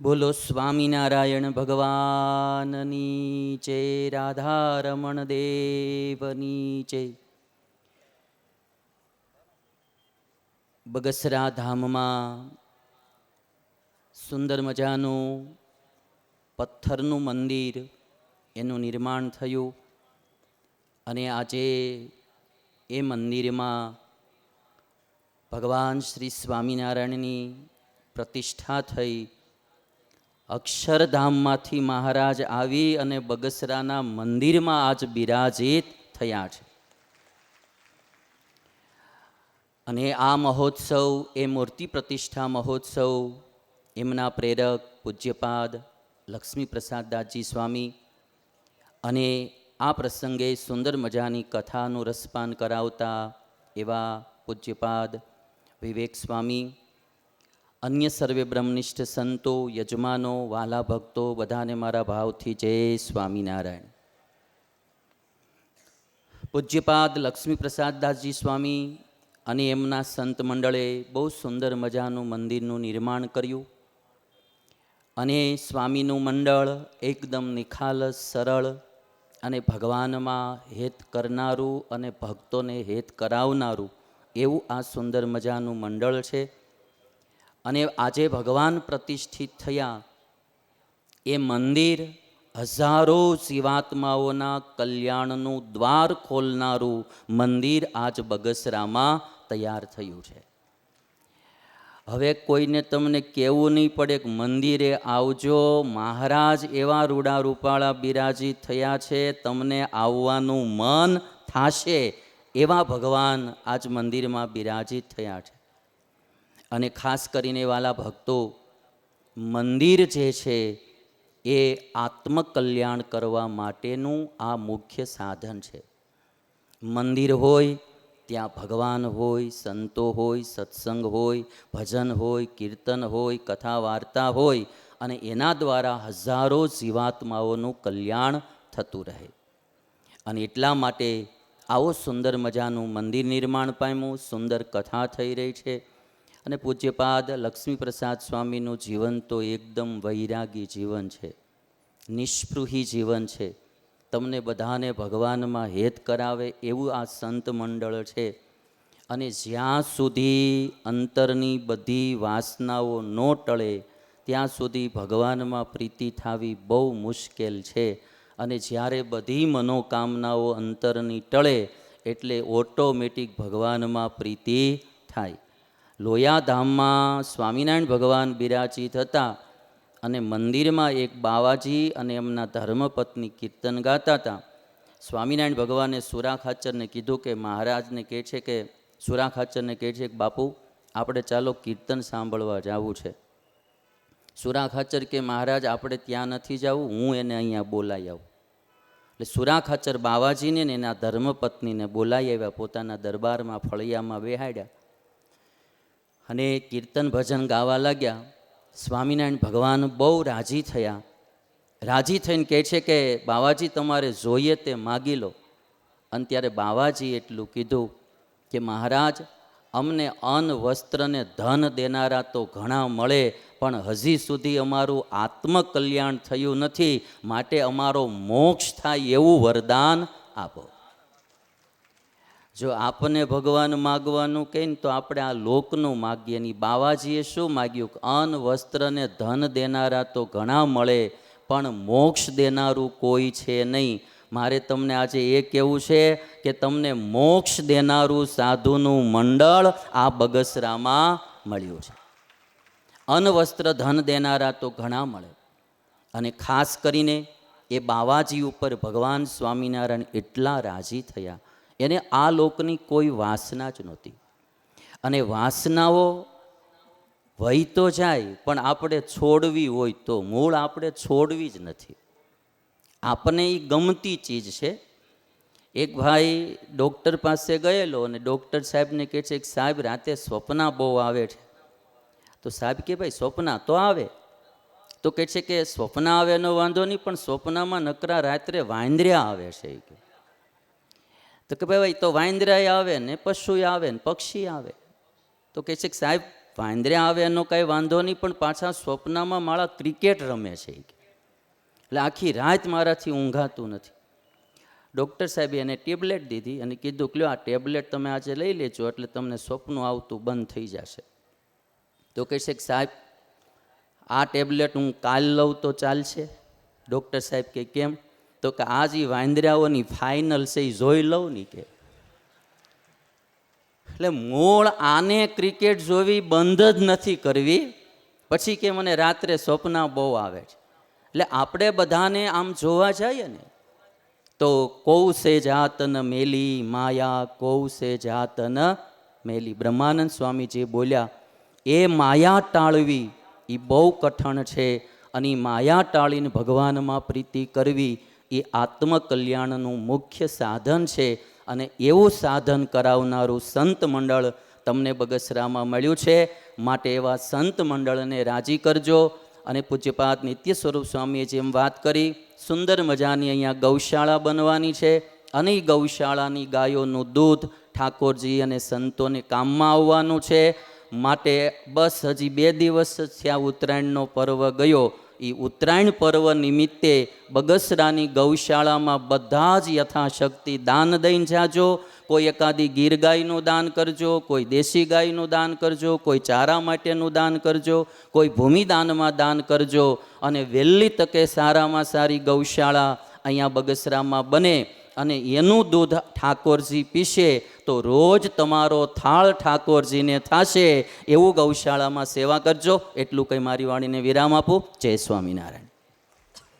બોલો સ્વામિનારાયણ ભગવાનની જય, રાધારમણ દેવની જય. બગસરા ધામમાં સુંદર મજાનું પથ્થરનું મંદિર એનું નિર્માણ થયું અને આજે એ મંદિરમાં ભગવાન શ્રી સ્વામિનારાયણની પ્રતિષ્ઠા થઈ. અક્ષરધામમાંથી મહારાજ આવી અને બગસરાના મંદિરમાં આજ બિરાજિત થયા છે. અને આ મહોત્સવ એ મૂર્તિ પ્રતિષ્ઠા મહોત્સવ એમના પ્રેરક પૂજ્યપાદ લક્ષ્મીપ્રસાદદાસજી સ્વામી અને આ પ્રસંગે સુંદર મજાની કથાનું રસપાન કરાવતા એવા પૂજ્યપાદ વિવેક સ્વામી, અન્ય સર્વે બ્રહ્મનિષ્ઠ સંતો, યજમાનો, વાલા ભક્તો બધાને મારા ભાવથી જય સ્વામિનારાયણ. પૂજ્યપાદ લક્ષ્મીપ્રસાદદાસજી સ્વામી અને એમના સંત મંડળે બહુ સુંદર મજાનું મંદિરનું નિર્માણ કર્યું અને સ્વામીનું મંડળ એકદમ નિખાલસ, સરળ અને ભગવાનમાં હેત કરનારું અને ભક્તોને હેત કરાવનારું એવું આ સુંદર મજાનું મંડળ છે. અને આજે ભગવાન પ્રતિષ્ઠિત થયા એ મંદિર હજારો જીવાત્માઓના કલ્યાણનું દ્વાર ખોલનારું મંદિર આજ બગસરામાં તૈયાર થયું છે. હવે કોઈને તમને કહેવું નહીં પડે કે મંદિરે આવજો, મહારાજ એવા રૂડા રૂપાળા બિરાજી થયા છે, તમને આવવાનું મન થાશે એવા ભગવાન આજ મંદિરમાં બિરાજિત થયા છે. અને ખાસ કરીને વાલા ભક્તો, મંદિર જે છે એ આત્મકલ્યાણ કરવા માટેનું આ મુખ્ય સાધન છે. મંદિર હોય ત્યાં ભગવાન હોય, સંતો હોય, સત્સંગ હોય, ભજન હોય, કીર્તન હોય, કથા વાર્તા હોય અને એના દ્વારા હજારો જીવાત્માઓનું કલ્યાણ થતું રહે. અને એટલા માટે આવો સુંદર મજાનું મંદિર નિર્માણ પામ્યું, સુંદર કથા થઈ રહી છે. અને પૂજ્યપાદ લક્ષ્મીપ્રસાદ સ્વામીનું જીવન તો એકદમ વૈરાગી જીવન છે, નિષ્પૃહી જીવન છે. તમને બધાને ભગવાનમાં હેત કરાવે એવું આ સંત મંડળ છે. અને જ્યાં સુધી અંતરની બધી વાસનાઓ ન ટળે ત્યાં સુધી ભગવાનમાં પ્રીતિ થવી બહુ મુશ્કેલ છે. અને જ્યારે બધી મનોકામનાઓ અંતરની ટળે એટલે ઓટોમેટિક ભગવાનમાં પ્રીતિ થાય. લોયાધામમાં સ્વામિનારાયણ ભગવાન બિરાજિત હતા અને મંદિરમાં એક બાવાજી અને એમના ધર્મપત્ની કીર્તન ગાતા હતા. સ્વામિનારાયણ ભગવાને સુરાખાચરને કીધું કે મહારાજને કહે છે કે સુરાખાચરને કહે છે કે બાપુ આપણે ચાલો કીર્તન સાંભળવા જવું છે. સુરાખાચર કે મહારાજ આપણે ત્યાં નથી જવું, હું એને અહીંયા બોલાવી આવું. એટલે સુરાખાચર બાવાજીને ને એના ધર્મપત્નીને બોલાવી આવ્યા, પોતાના દરબારમાં ફળિયામાં બેહાડ્યા અને કીર્તન ભજન ગાવા લાગ્યા. સ્વામિનારાયણ ભગવાન બહુ રાજી થયા. રાજી થઈને કહે છે કે બાવાજી તમારે જોઈએ તે માગી લો. અને ત્યારે બાવાજી એટલું કીધું કે મહારાજ અમને અન્ન, વસ્ત્ર ને ધન દેનારા તો ઘણા મળે, પણ હજી સુધી અમારું આત્મકલ્યાણ થયું નથી, માટે અમારો મોક્ષ થાય એવું વરદાન આપો. જો આપને ભગવાન માગવાનું કહે ને તો આપણે આ લોકનું માગીએ. ની બાવાજીએ શું માગ્યું કે અન્ન, વસ્ત્ર ને ધન દેનારા તો ઘણા મળે, પણ મોક્ષ દેનારું કોઈ છે નહીં. મારે તમને આજે એ કહેવું છે કે તમને મોક્ષ દેનારું સાધુનું મંડળ આ બગસરામાં મળ્યું છે. અન્ન, વસ્ત્ર, ધન દેનારા તો ઘણા મળે. અને ખાસ કરીને એ બાવાજી ઉપર ભગવાન સ્વામિનારાયણ એટલા રાજી થયા. એને આ લોકની કોઈ વાસના જ નહોતી. અને વાસનાઓ વહી તો જાય પણ આપણે છોડવી હોય તો મૂળ આપણે છોડવી જ નથી. આપણને એ ગમતી ચીજ છે. એક ભાઈ ડૉક્ટર પાસે ગયેલો અને ડૉક્ટર સાહેબને કહે છે કે સાહેબ રાતે સ્વપ્ના બહુ આવે છે. તો સાહેબ કે ભાઈ સ્વપ્ના તો આવે. તો કહે છે કે સ્વપ્ના આવે એનો વાંધો નહીં, પણ સ્વપ્નમાં નકરા રાત્રે વાંદર્યા આવે છે. તો કે ભાઈ તો વાંદરાય આવે ને પશુ આવે ને પક્ષી આવે. તો કહે છે કે સાહેબ વાંદરા આવે એનો કાંઈ વાંધો નહીં, પણ પાછા સ્વપ્નમાં મારા ક્રિકેટ રમે છે એટલે આખી રાત મારાથી ઊંઘાતું નથી. ડૉક્ટર સાહેબે એને ટેબ્લેટ દીધી અને કીધું કે લ્યો આ ટેબ્લેટ તમે આજે લઈ લેજો એટલે તમને સ્વપ્ન આવતું બંધ થઈ જશે. તો કહેશે કે સાહેબ આ ટેબ્લેટ હું કાલ લઉં તો ચાલશે? ડૉક્ટર સાહેબ કે કેમ? તો કે આજ એ વાંદરાઓની ફાઇનલ છે એ જોઈ લઉં ને કે. એટલે મૂળ આને ક્રિકેટ જોવી બંધ જ નથી કરવી, પછી કે મને રાત્રે સ્વપ્ન બહુ આવે છે. એટલે આપણે બધાને આમ જોવા જઈએ ને તો કૌ સે જાત ન મેલી માયા, કૌ સે જાત ન મેલી. બ્રહ્માનંદ સ્વામી જે બોલ્યા એ માયા ટાળવી એ બહુ કઠણ છે, અને એ માયા ટાળીને ભગવાનમાં પ્રીતિ કરવી એ આત્મકલ્યાણનું મુખ્ય સાધન છે. અને એવું સાધન કરાવનારું સંત મંડળ તમને બગસરામાં મળ્યું છે, માટે એવા સંત મંડળને રાજી કરજો. અને પૂજ્યપાદ નિત્ય સ્વરૂપ સ્વામીએ જેમ વાત કરી, સુંદર મજાની અહીંયા ગૌશાળા બનવાની છે, અને એ ગૌશાળાની ગાયોનું દૂધ ઠાકોરજી અને સંતોને કામમાં આવવાનું છે. માટે બસ હજી 2 દિવસ જ થયા ઉત્તરાયણનો પર્વ ગયો. એ ઉત્તરાયણ પર્વ નિમિત્તે બગસરાની ગૌશાળામાં બધા જ યથાશક્તિ દાન દઈને જાજો. કોઈ એકાદી ગીર ગાયનું દાન કરજો, કોઈ દેશી ગાયનું દાન કરજો, કોઈ ચારા માટેનું દાન કરજો, કોઈ ભૂમિદાનમાં દાન કરજો. અને વહેલી તકે સારામાં સારી ગૌશાળા અહીંયા બગસરામાં બને અને એનું દૂધ ઠાકોરજી પીશે તો રોજ તમારો થાળ ઠાકોરજીને થશે. એવું ગૌશાળામાં સેવા કરજો. એટલું કંઈ મારી વાણીને વિરામ આપું. જય સ્વામિનારાયણ.